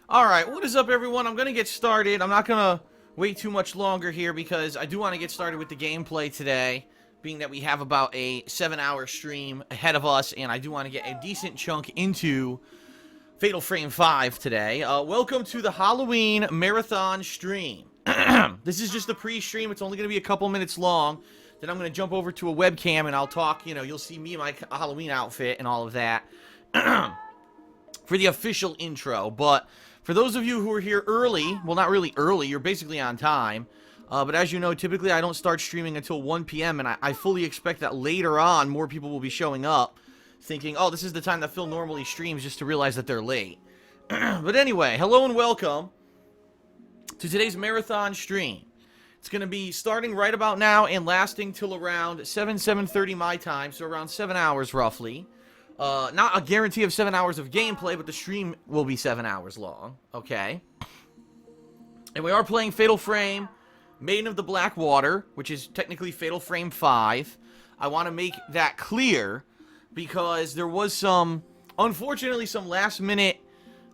Alright, what is up everyone? I'm gonna get started. I'm not gonna wait too much longer here because I do want to get started with the gameplay today, being that we have about a 7-hour stream ahead of us, and I do want to get a decent chunk into Fatal Frame 5 today. Welcome to the Halloween Marathon stream. This is just the pre-stream. It's only gonna be a couple minutes long. Then I'm gonna jump over to a webcam and I'll talk, you'll see me in my Halloween outfit and all of that for the official intro, but for those of you who are here early, well, not really early, you're basically on time, but as you know, typically I don't start streaming until 1 p.m., and I fully expect that later on, more people will be showing up, thinking, oh, this is the time that Phil normally streams, just to realize that they're late. But anyway, hello and welcome to today's marathon stream. It's going to be starting right about now and lasting till around 7:30 my time, so around 7 hours roughly. Not a guarantee of 7 hours of gameplay, but the stream will be 7 hours long, okay? And we are playing Fatal Frame, Maiden of the Black Water, which is technically Fatal Frame 5. I want to make that clear, because there was unfortunately, some last-minute,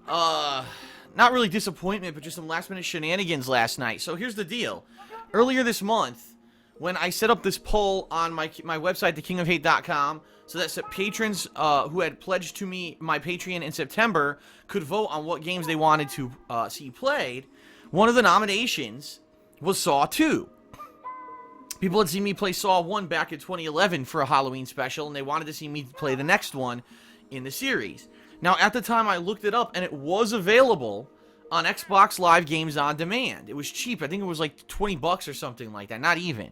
not really disappointment, but just some last-minute shenanigans last night. So here's the deal. Earlier this month, when I set up this poll on my website, thekingofhate.com, so that patrons who had pledged to me my Patreon in September could vote on what games they wanted to see played, one of the nominations was Saw 2. People had seen me play Saw 1 back in 2011 for a Halloween special, and they wanted to see me play the next one in the series. Now, at the time, I looked it up, and it was available on Xbox Live Games on Demand. It was cheap. I think it was like 20 bucks or something like that, not even.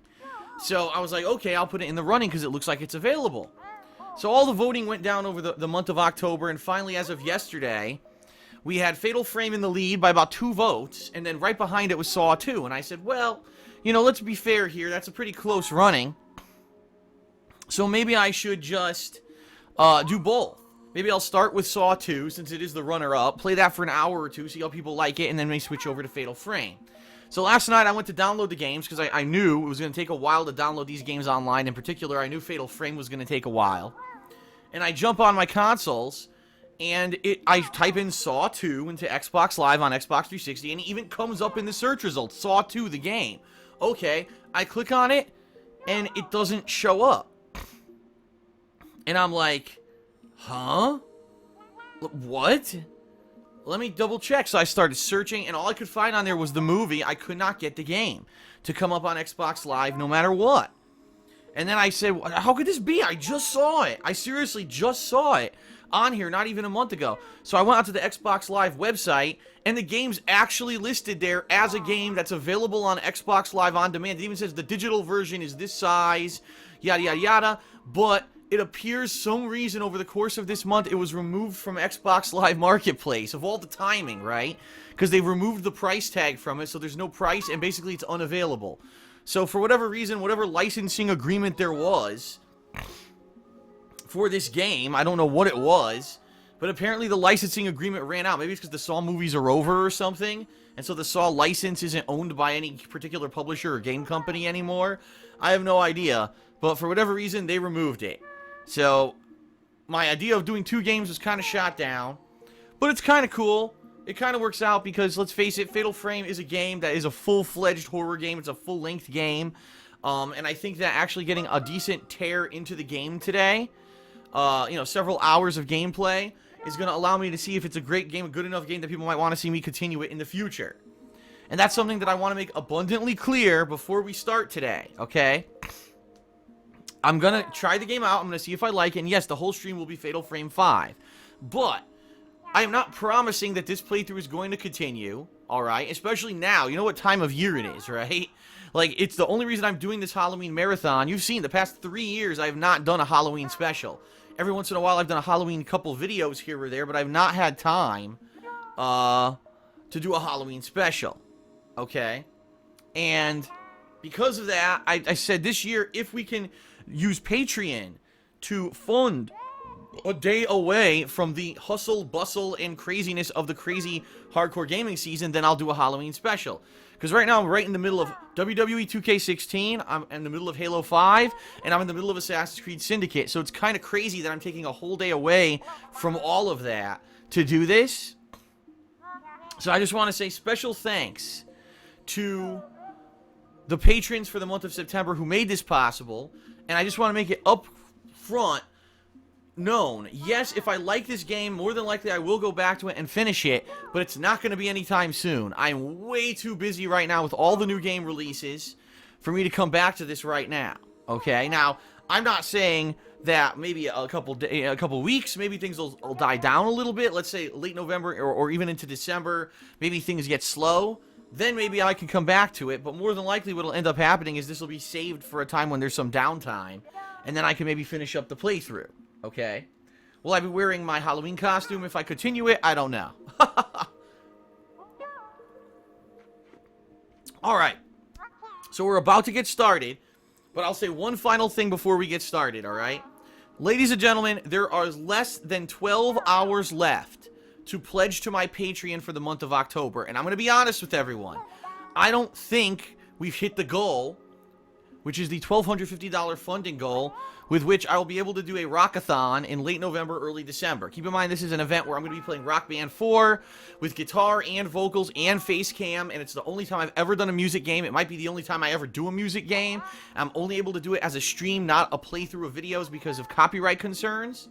So I was like, okay, I'll put it in the running because it looks like it's available. So all the voting went down over the month of October, and finally, as of yesterday, we had Fatal Frame in the lead by about 2 votes, and then right behind it was Saw 2. And I said, well, let's be fair here. That's a pretty close running. So maybe I should just do both. Maybe I'll start with Saw 2, since it is the runner-up, play that for an hour or two, see how people like it, and then maybe switch over to Fatal Frame. So last night I went to download the games, because I knew it was going to take a while to download these games online. In particular, I knew Fatal Frame was going to take a while. And I jump on my consoles, and I type in Saw 2 into Xbox Live on Xbox 360, and it even comes up in the search results, Saw 2, the game. Okay, I click on it, and it doesn't show up. And I'm like, huh? What? Let me double check. So I started searching, and all I could find on there was the movie. I could not get the game to come up on Xbox Live no matter what. And then I said, how could this be? I just saw it. I seriously just saw it on here not even a month ago. So I went out to the Xbox Live website, and the game's actually listed there as a game that's available on Xbox Live On Demand. It even says the digital version is this size, yada, yada, yada. But it appears some reason over the course of this month it was removed from Xbox Live Marketplace, of all the timing, right? Because they removed the price tag from it, so there's no price, and basically it's unavailable. So for whatever reason, whatever licensing agreement there was for this game, I don't know what it was, but apparently the licensing agreement ran out. Maybe it's because the Saw movies are over or something, and so the Saw license isn't owned by any particular publisher or game company anymore. I have no idea, but for whatever reason, they removed it. So my idea of doing 2 games was kind of shot down, but it's kind of cool. It kind of works out because, let's face it, Fatal Frame is a game that is a full-fledged horror game. It's a full-length game, and I think that actually getting a decent tear into the game today, several hours of gameplay, is going to allow me to see if it's a great game, a good enough game that people might want to see me continue it in the future. And that's something that I want to make abundantly clear before we start today, okay? I'm going to try the game out. I'm going to see if I like it. And yes, the whole stream will be Fatal Frame 5. But I am not promising that this playthrough is going to continue, alright? Especially now. You know what time of year it is, right? Like, it's the only reason I'm doing this Halloween marathon. You've seen the past 3 years I have not done a Halloween special. Every once in a while I've done a Halloween couple videos here or there, but I've not had time to do a Halloween special. Okay? And because of that, I said this year, if we can use Patreon to fund a day away from the hustle, bustle, and craziness of the crazy hardcore gaming season, then I'll do a Halloween special. Because right now I'm right in the middle of WWE 2K16, I'm in the middle of Halo 5, and I'm in the middle of Assassin's Creed Syndicate. So it's kind of crazy that I'm taking a whole day away from all of that to do this. So I just want to say special thanks to the patrons for the month of September who made this possible. And I just want to make it up front known. Yes, if I like this game, more than likely I will go back to it and finish it, but it's not going to be anytime soon. I'm way too busy right now with all the new game releases for me to come back to this right now. Okay? Now, I'm not saying that maybe a couple weeks, maybe things will die down a little bit. Let's say late November or even into December, maybe things get slow. Then maybe I can come back to it, but more than likely what will end up happening is this will be saved for a time when there's some downtime, and then I can maybe finish up the playthrough. Okay? Will I be wearing my Halloween costume if I continue it? I don't know. Alright. So we're about to get started, but I'll say one final thing before we get started, alright? Ladies and gentlemen, there are less than 12 hours left to pledge to my Patreon for the month of October. And I'm going to be honest with everyone. I don't think we've hit the goal, which is the $1,250 funding goal, with which I will be able to do a rockathon in late November, early December. Keep in mind, this is an event where I'm going to be playing Rock Band 4 with guitar and vocals and face cam, and it's the only time I've ever done a music game. It might be the only time I ever do a music game. I'm only able to do it as a stream, not a playthrough of videos because of copyright concerns.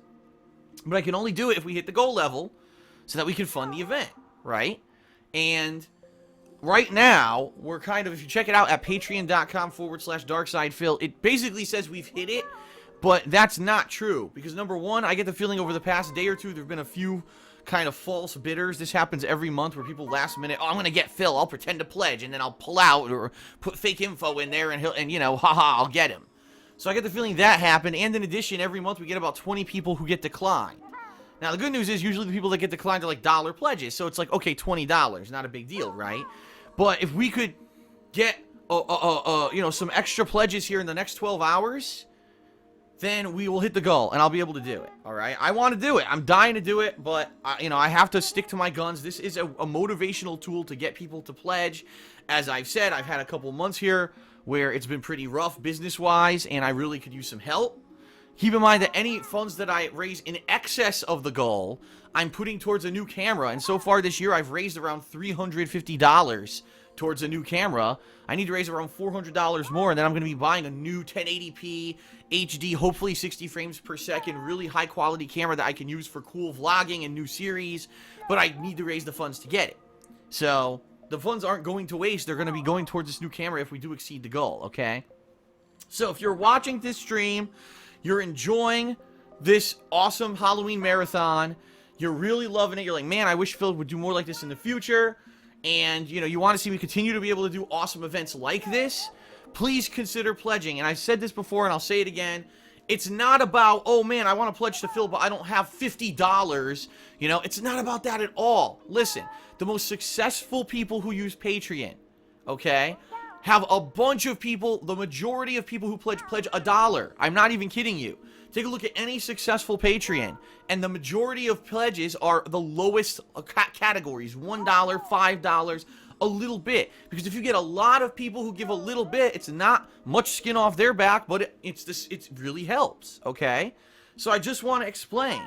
But I can only do it if we hit the goal level so that we can fund the event, right? And right now, we're kind of, if you check it out at patreon.com/darksidephil, it basically says we've hit it, but that's not true. Because number one, I get the feeling over the past day or two, there have been a few kind of false bidders. This happens every month where people last minute, oh, I'm going to get Phil, I'll pretend to pledge, and then I'll pull out or put fake info in there, and you know, haha, I'll get him. So I get the feeling that happened, and in addition, every month we get about 20 people who get declined. Now, the good news is usually the people that get declined are like dollar pledges, so it's like, okay, $20, not a big deal, right? But if we could get, you know, some extra pledges here in the next 12 hours, then we will hit the goal, and I'll be able to do it, all right? I want to do it. I'm dying to do it, but, you know, I have to stick to my guns. This is a motivational tool to get people to pledge. As I've said, I've had a couple months here where it's been pretty rough business-wise, and I really could use some help. Keep in mind that any funds that I raise in excess of the goal, I'm putting towards a new camera. And so far this year, I've raised around $350 towards a new camera. I need to raise around $400 more, and then I'm going to be buying a new 1080p HD, hopefully 60 frames per second, really high-quality camera that I can use for cool vlogging and new series. But I need to raise the funds to get it. So the funds aren't going to waste. They're going to be going towards this new camera if we do exceed the goal, okay? So if you're watching this stream, you're enjoying this awesome Halloween marathon, you're really loving it, you're like, man, I wish Phil would do more like this in the future, and, you know, you want to see me continue to be able to do awesome events like this, please consider pledging. And I said this before, and I'll say it again, it's not about, oh, man, I want to pledge to Phil, but I don't have $50, you know, it's not about that at all. Listen, the most successful people who use Patreon, okay, have a bunch of people, the majority of people who pledge $1. I'm not even kidding you. Take a look at any successful Patreon, and the majority of pledges are the lowest categories, $1, $5, a little bit. Because if you get a lot of people who give a little bit, it's not much skin off their back, but it really helps, okay? So I just want to explain,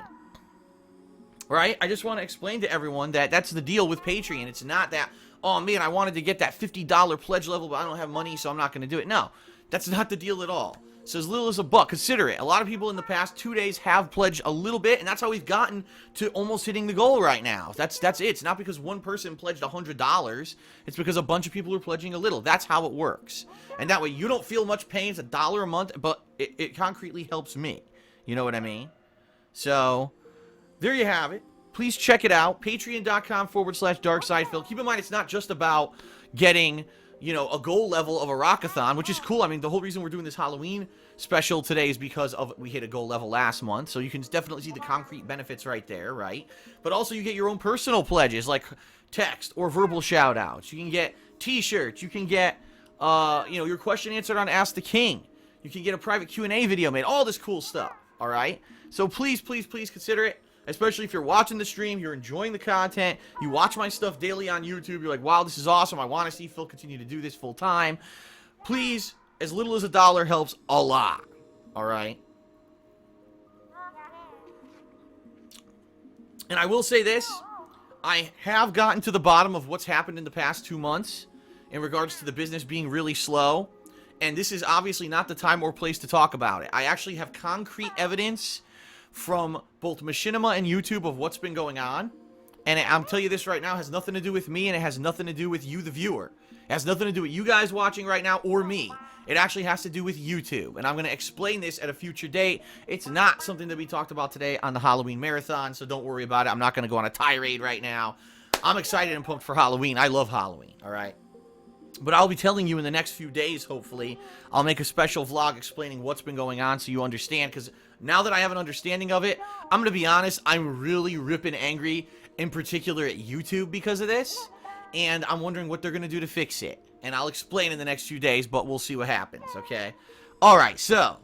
right? I just want to explain to everyone that that's the deal with Patreon. It's not that, oh, man, I wanted to get that $50 pledge level, but I don't have money, so I'm not going to do it. No, that's not the deal at all. So as little as $1, consider it. A lot of people in the past 2 days have pledged a little bit, and that's how we've gotten to almost hitting the goal right now. That's it. It's not because one person pledged $100. It's because a bunch of people are pledging a little. That's how it works. And that way you don't feel much pain. It's $1 a month, but it concretely helps me. You know what I mean? So there you have it. Please check it out. Patreon.com/darksidephil. Keep in mind, it's not just about getting, you know, a goal level of a rockathon, which is cool. I mean, the whole reason we're doing this Halloween special today is because of we hit a goal level last month. So you can definitely see the concrete benefits right there, right? But also you get your own personal pledges like text or verbal shout outs. You can get t-shirts. You can get, you know, your question answered on Ask the King. You can get a private Q&A video made. All this cool stuff, all right? So please, please, please consider it. Especially if you're watching the stream, you're enjoying the content, you watch my stuff daily on YouTube, you're like, wow, this is awesome, I want to see Phil continue to do this full time. Please, as little as $1 helps a lot, alright? And I will say this, I have gotten to the bottom of what's happened in the past 2 months in regards to the business being really slow, and this is obviously not the time or place to talk about it. I actually have concrete evidence from both Machinima and YouTube of what's been going on, and I'm telling you this right now, it has nothing to do with me, and it has nothing to do with you, the viewer. It has nothing to do with you guys watching right now or me. It actually has to do with YouTube, and I'm going to explain this at a future date. It's not something that we talked about today on the Halloween Marathon, so don't worry about it. I'm not going to go on a tirade right now. I'm excited and pumped for Halloween. I love Halloween, all right? But I'll be telling you in the next few days, hopefully. I'll make a special vlog explaining what's been going on so you understand, because now that I have an understanding of it, I'm going to be honest, I'm really ripping angry, in particular at YouTube because of this, and I'm wondering what they're going to do to fix it. And I'll explain in the next few days, but we'll see what happens, okay? Alright, so,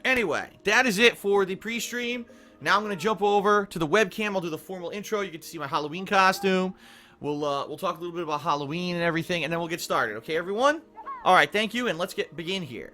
anyway, that is it for the pre-stream. Now I'm going to jump over to the webcam. I'll do the formal intro. You get to see my Halloween costume. We'll talk a little bit about Halloween and everything, and then we'll get started, okay, everyone? Alright, thank you, and let's begin here.